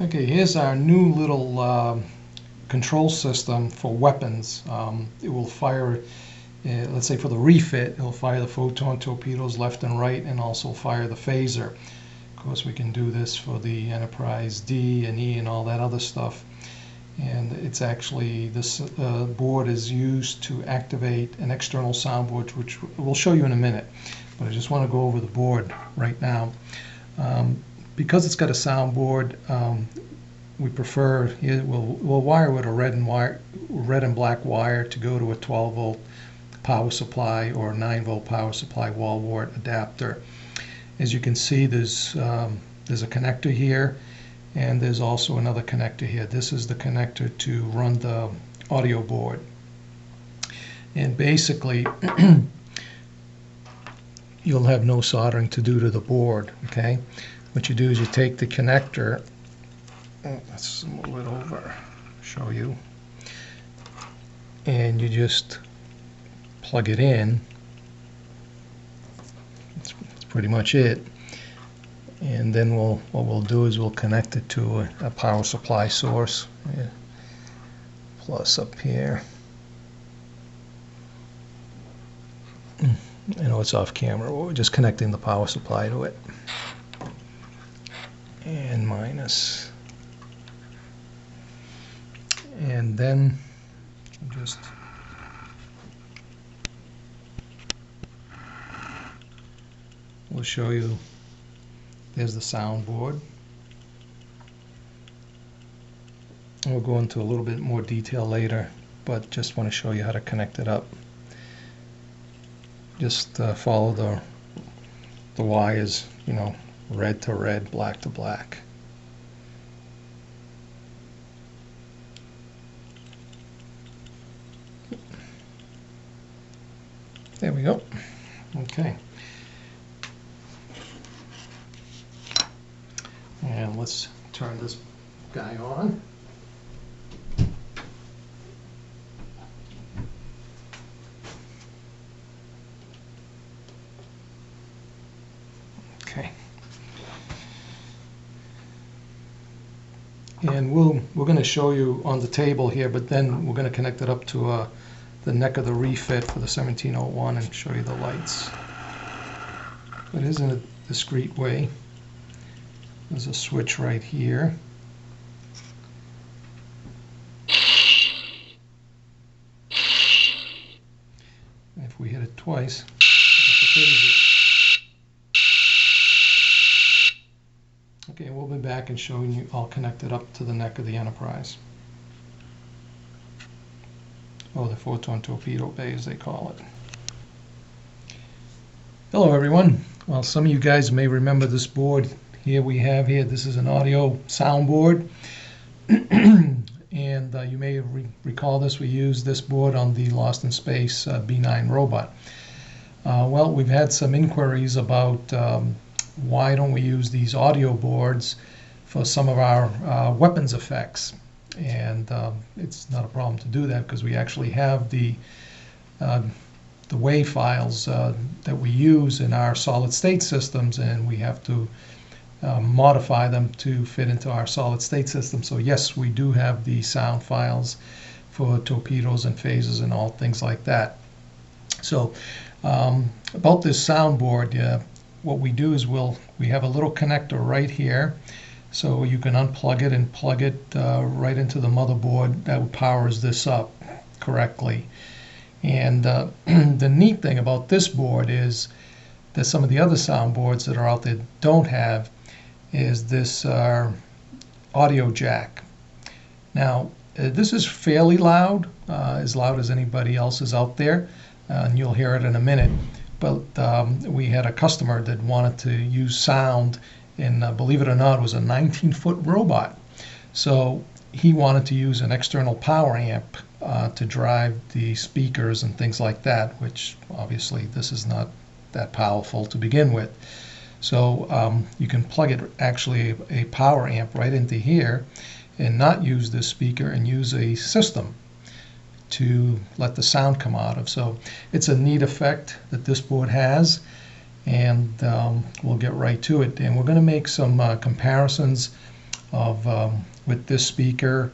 Okay, here's our new little control system for weapons. It will fire, let's say for the refit, it will fire the photon torpedoes left and right, and also fire the phaser. Of course, we can do this for the Enterprise D and E and all that other stuff. And it's actually, this board is used to activate an external soundboard, which we'll show you in a minute. But I just want to go over the board right now. Because it's got a soundboard, we prefer, we'll wire with a red and black wire to go to a 12-volt power supply or a 9-volt power supply wall wart adapter. As you can see, there's a connector here, and there's also another connector here. This is the connector to run the audio board. And basically, you'll have no soldering to do to the board, okay? What you do is you take the connector, let's move it over, show you, and you just plug it in. That's pretty much it. And then what we'll do is we'll connect it to a power supply source. Yeah. Plus up here. I know it's off camera, we're just connecting the power supply to it. And minus. And then just we'll show you, there's the soundboard. We'll go into a little bit more detail later, but just want to show you how to connect it up. Just follow the wires, you know, red to red, black to black. There we go. Okay. And let's turn this guy on. Okay. And we're going to show you on the table here, but then we're going to connect it up to the neck of the refit for the 1701 and show you the lights. It is in a discrete way. There's a switch right here. And if we hit it twice, okay, we'll be back and showing you all connected up to the neck of the Enterprise. Oh, the Photon Torpedo Bay, as they call it. Hello, everyone. Well, some of you guys may remember this board. Here we have here, this is an audio soundboard. And you may recall this, we used this board on the Lost in Space B9 robot. Well, we've had some inquiries about why don't we use these audio boards for some of our weapons effects. And it's not a problem to do that because we actually have the WAV files that we use in our solid state systems, and we have to modify them to fit into our solid state system. So yes, we do have the sound files for torpedoes and phasers and all things like that. So about this soundboard, what we do is we have a little connector right here. So you can unplug it and plug it right into the motherboard that powers this up correctly. And the neat thing about this board is that some of the other soundboards that are out there don't have is this audio jack. Now, this is fairly loud as anybody else is out there, and you'll hear it in a minute. But we had a customer that wanted to use sound, and believe it or not, it was a 19-foot robot. So he wanted to use an external power amp to drive the speakers and things like that, which obviously this is not that powerful to begin with. So you can plug it, actually a power amp right into here, and not use this speaker and use a system to let the sound come out of. So it's a neat effect that this board has, and we'll get right to it. And we're going to make some comparisons of with this speaker,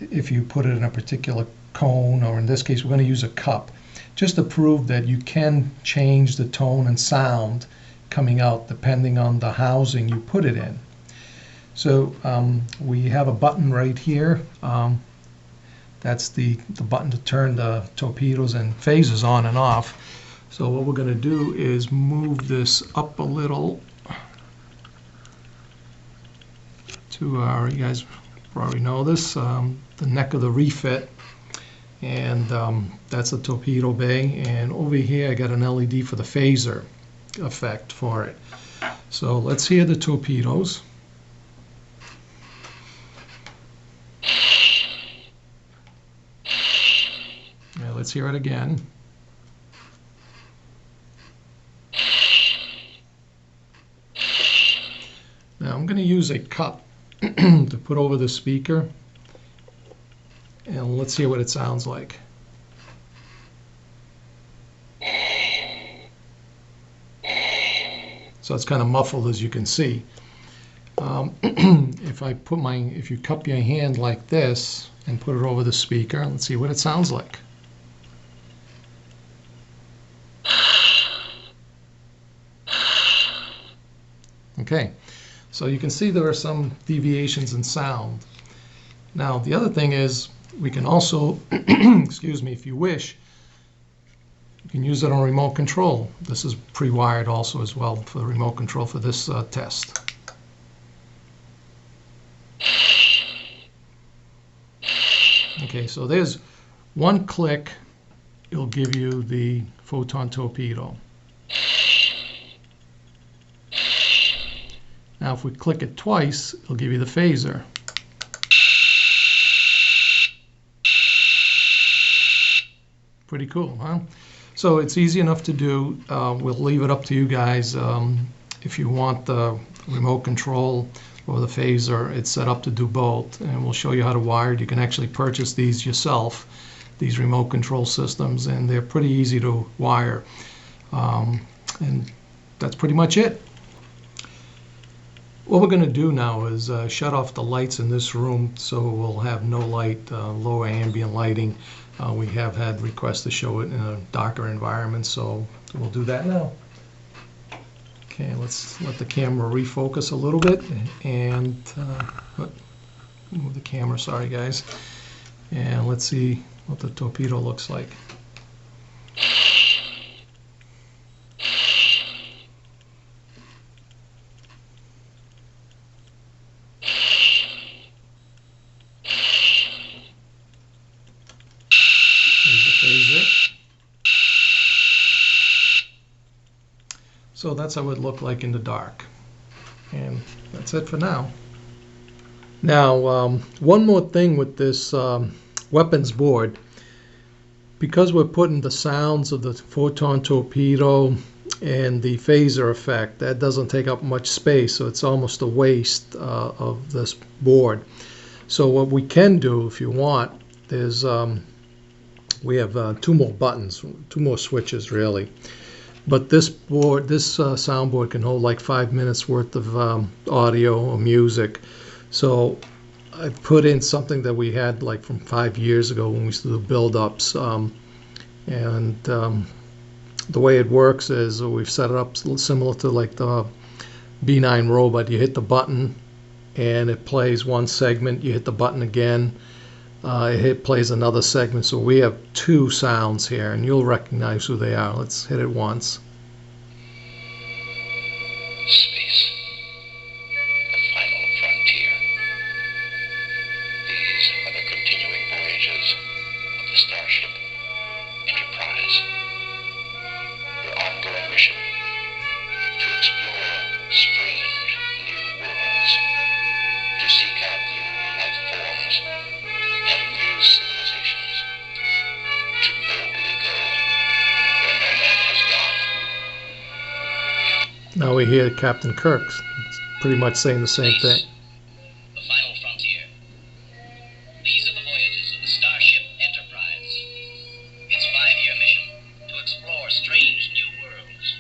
if you put it in a particular cone, or in this case we're going to use a cup, just to prove that you can change the tone and sound coming out depending on the housing you put it in. So we have a button right here. That's the button to turn the torpedoes and phasers on and off. So what we're going to do is move this up a little to our, you guys probably know this, the neck of the refit, and that's the torpedo bay, and over here I got an LED for the phaser effect for it. So let's hear the torpedoes. Yeah, let's hear it again. Now I'm going to use a cup to put over the speaker, and let's hear what it sounds like. So it's kind of muffled, as you can see. If you cup your hand like this and put it over the speaker, let's see what it sounds like. Okay, so you can see there are some deviations in sound. Now the other thing is we can also, excuse me, if you wish, you can use it on remote control. This is pre-wired also as well for the remote control for this test. Okay, so there's one click, it'll give you the Photon Torpedo. Now if we click it twice, it'll give you the phaser. Pretty cool, huh? So it's easy enough to do. We'll leave it up to you guys. If you want the remote control or the phaser, it's set up to do both, and we'll show you how to wire it. You can actually purchase these yourself, these remote control systems, and they're pretty easy to wire. And that's pretty much it. What we're going to do now is shut off the lights in this room, so we'll have no light, lower ambient lighting. We have had requests to show it in a darker environment, so we'll do that now. Okay, let's let the camera refocus a little bit, and move the camera, sorry guys, and let's see what the torpedo looks like. So that's how it would look like in the dark. And that's it for now. Now, one more thing with this weapons board. Because we're putting the sounds of the Photon Torpedo and the phaser effect, that doesn't take up much space, so it's almost a waste of this board. So what we can do, if you want, is we have two more buttons, two more switches really. But this board, this soundboard can hold like 5 minutes worth of audio or music. So I put in something that we had like from 5 years ago when we used to do build-ups. The way it works is we've set it up similar to like the B9 robot. You hit the button and it plays one segment. You hit the button again. It plays another segment. So we have two sounds here, and you'll recognize who they are. Let's hit it once. Space, the final frontier. These are the continuing voyages of the Starship Enterprise. Your ongoing mission to explore strange new worlds, to seek out new life forms and new civilizations, to boldly go where no man has gone. Now we hear Captain Kirk pretty much saying the same thing. The final frontier. These are the voyages of the Starship Enterprise. Its 5-year mission to explore strange new worlds,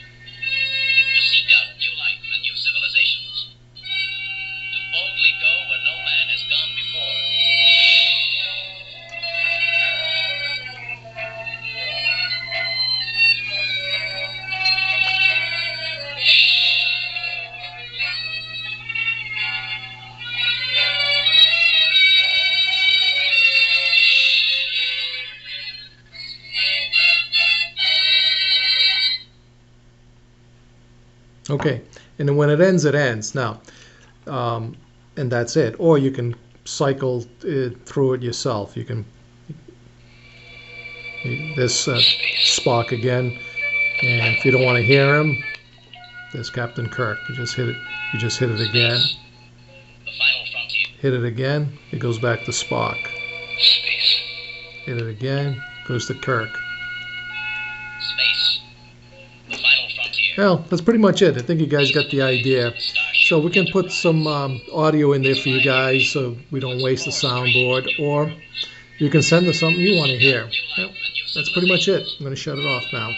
to seek out new life and new civilizations, to boldly go Okay, and then when it ends, it ends. Now, and that's it. Or you can cycle through it yourself. You can this Spock again, and if you don't want to hear him, there's Captain Kirk. You just hit it. You just hit it again. Hit it again. It goes back to Spock. Hit it again. Goes to Kirk. Well, that's pretty much it. I think you guys got the idea. So we can put some audio in there for you guys so we don't waste the soundboard, or you can send us something you want to hear. Well, that's pretty much it. I'm going to shut it off now.